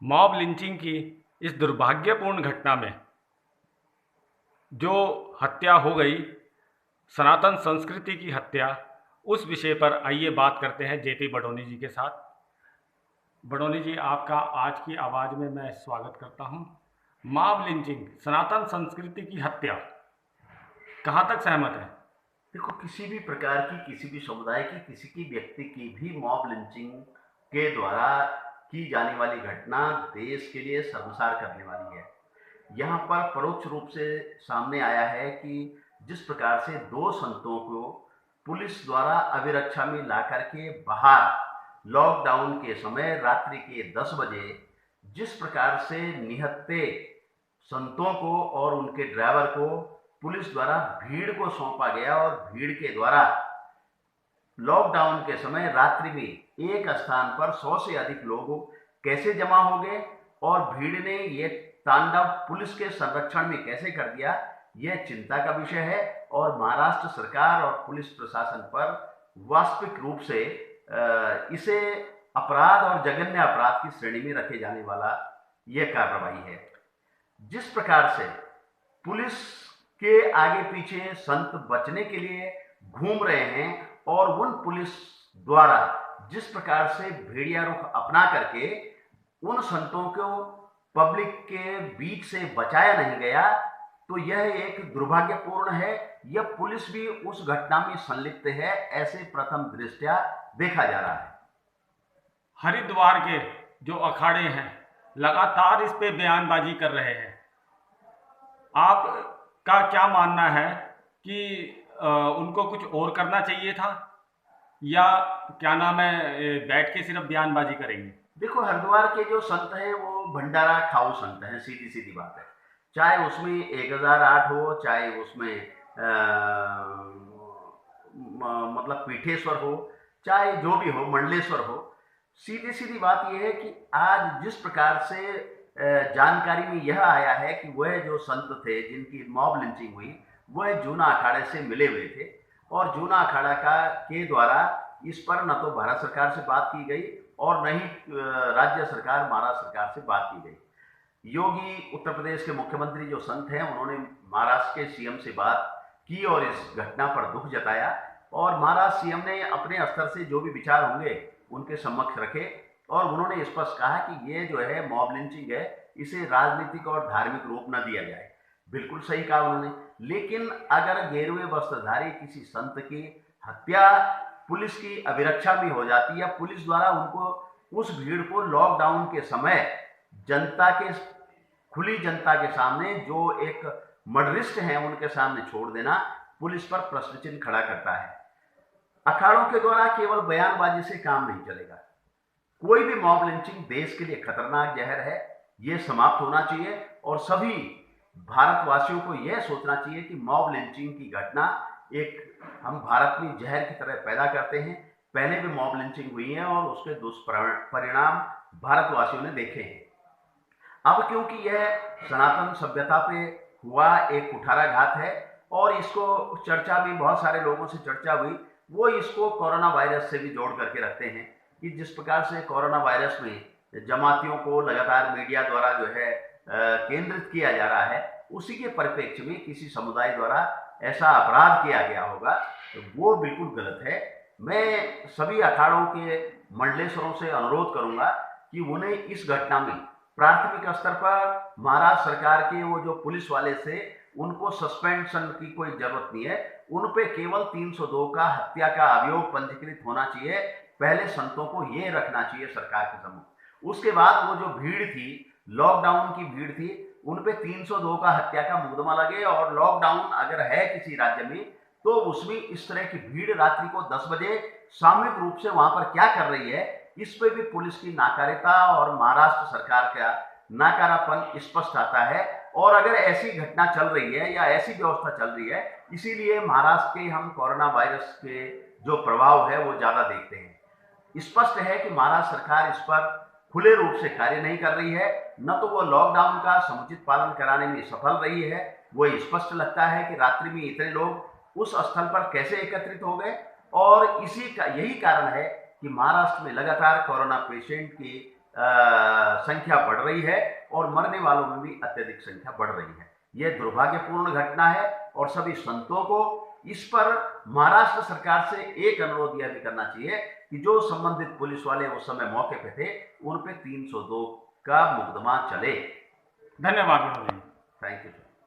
Mob lynching की इस दुर्भाग्यपूर्ण घटना में जो हत्या हो गई, सनातन संस्कृति की हत्या, उस विषय पर आइए बात करते हैं जेपी बडोनी जी के साथ। बडोनी जी, आपका आज की आवाज़ में मैं स्वागत करता हूं। मॉब लिंचिंग, सनातन संस्कृति की हत्या, कहाँ तक सहमत है? देखो, किसी भी प्रकार की, किसी भी समुदाय की, किसी की व्यक्ति की भी मॉब लिंचिंग के द्वारा की जाने वाली घटना देश के लिए शर्मसार करने वाली है। यहाँ पर परोक्ष रूप से सामने आया है कि जिस प्रकार से दो संतों को पुलिस द्वारा अभिरक्षा में ला करके बाहर लॉकडाउन के समय रात्रि के 10 बजे जिस प्रकार से निहत्थे संतों को और उनके ड्राइवर को पुलिस द्वारा भीड़ को सौंपा गया और भीड़ के द्वारा लॉकडाउन के समय रात्रि में एक स्थान पर 100 से अधिक लोग कैसे जमा हो गए और भीड़ ने ये तांडव पुलिस के संरक्षण में कैसे कर दिया, यह चिंता का विषय है। और महाराष्ट्र सरकार और पुलिस प्रशासन पर वास्तविक रूप से इसे अपराध और जघन्य अपराध की श्रेणी में रखे जाने वाला यह कार्रवाई है। जिस प्रकार से पुलिस के आगे पीछे संत बचने के लिए घूम रहे हैं और उन पुलिस द्वारा जिस प्रकार से भेड़िया रुख अपना करके उन संतों को पब्लिक के बीच से बचाया नहीं गया, तो यह एक दुर्भाग्यपूर्ण है। यह पुलिस भी उस घटना में संलिप्त है, ऐसे प्रथम दृष्टया देखा जा रहा है। हरिद्वार के जो अखाड़े हैं लगातार इस पे बयानबाजी कर रहे हैं। आपका क्या मानना है कि उनको कुछ और करना चाहिए था, या क्या नाम है, बैठ के सिर्फ बयानबाजी करेंगे? देखो, हरिद्वार के जो संत हैं वो भंडारा खाऊ संत हैं, सीधी सीधी बात है। चाहे उसमें 1008 हो, चाहे उसमें मतलब पीठेश्वर हो, चाहे जो भी हो, मंडलेश्वर हो, सीधी सीधी बात यह है कि आज जिस प्रकार से जानकारी में यह आया है कि वह जो संत थे जिनकी मॉब लिंचिंग हुई, वह जूना अखाड़े से मिले हुए थे और जूना अखाड़ा का के द्वारा इस पर न तो भारत सरकार से बात की गई और न ही राज्य सरकार, महाराष्ट्र सरकार से बात की गई। योगी उत्तर प्रदेश के मुख्यमंत्री जो संत हैं, उन्होंने महाराष्ट्र के सीएम से बात की और इस घटना पर दुख जताया और महाराष्ट्र सीएम ने अपने स्तर से जो भी विचार होंगे उनके समक्ष रखे और उन्होंने स्पष्ट कहा कि ये जो है मॉब लिंचिंग है, इसे राजनीतिक और धार्मिक रूप न दिया जाए। बिल्कुल सही कहा उन्होंने। लेकिन अगर गेरुए वस्त्रधारी किसी संत की हत्या पुलिस की अभिरक्षा में हो जाती है या पुलिस द्वारा उनको, उस भीड़ को लॉकडाउन के समय जनता के, खुली जनता के सामने जो एक मर्डरिस्ट हैं उनके सामने छोड़ देना, पुलिस पर प्रश्न चिन्ह खड़ा करता है। अखाड़ों के द्वारा केवल बयानबाजी से काम नहीं चलेगा। कोई भी मॉब लिंचिंग देश के लिए खतरनाक जहर है, ये समाप्त होना चाहिए और सभी भारतवासियों को यह सोचना चाहिए कि मॉब लिंचिंग की घटना एक हम भारत में जहर की तरह पैदा करते हैं। पहले भी मॉब लिंचिंग हुई है और उसके दुष्परिणाम भारतवासियों ने देखे हैं। अब क्योंकि यह सनातन सभ्यता पे हुआ एक कुठाराघात है और इसको चर्चा में बहुत सारे लोगों से चर्चा हुई, वो इसको कोरोना वायरस से भी जोड़ करके रखते हैं कि जिस प्रकार से कोरोना वायरस में जमातियों को लगातार मीडिया द्वारा जो है केंद्रित किया जा रहा है, उसी के परिप्रेक्ष्य में किसी समुदाय द्वारा ऐसा अपराध किया गया होगा, तो वो बिल्कुल गलत है। मैं सभी अखाड़ों के मंडलेश्वरों से अनुरोध करूंगा कि उन्हें इस घटना में प्राथमिक स्तर पर महाराष्ट्र सरकार के वो जो पुलिस वाले थे उनको सस्पेंशन की कोई जरूरत नहीं है, उन पे केवल 302 का हत्या का अभियोग पंजीकृत होना चाहिए। पहले संतों को ये रखना चाहिए सरकार के सम्मुख, उसके बाद वो जो भीड़ थी, लॉकडाउन की भीड़ थी, उन पे 302 का हत्या का मुकदमा लगे और लॉकडाउन अगर है किसी राज्य में तो उसमें इस तरह की भीड़ रात्रि को 10 बजे सामूहिक रूप से वहां पर क्या कर रही है, इस पे भी पुलिस की नाकारिता और महाराष्ट्र सरकार का नाकारापन स्पष्ट आता है। और अगर ऐसी घटना चल रही है या ऐसी व्यवस्था चल रही है, इसीलिए महाराष्ट्र के हम कोरोना वायरस के जो प्रभाव है वो ज्यादा देखते हैं। स्पष्ट है कि महाराष्ट्र सरकार इस पर खुले रूप से कार्य नहीं कर रही है, न तो वो लॉकडाउन का समुचित पालन कराने में सफल रही है। वो स्पष्ट लगता है कि रात्रि में इतने लोग उस स्थल पर कैसे एकत्रित हो गए और इसी का यही कारण है कि महाराष्ट्र में लगातार कोरोना पेशेंट की संख्या बढ़ रही है और मरने वालों में भी अत्यधिक संख्या बढ़ रही है। यह दुर्भाग्यपूर्ण घटना है और सभी संतों को इस पर महाराष्ट्र सरकार से एक अनुरोध यह भी करना चाहिए कि जो संबंधित पुलिस वाले उस समय मौके पे थे उन पे 302 का मुकदमा चले। धन्यवाद विनोद जी। Thank you.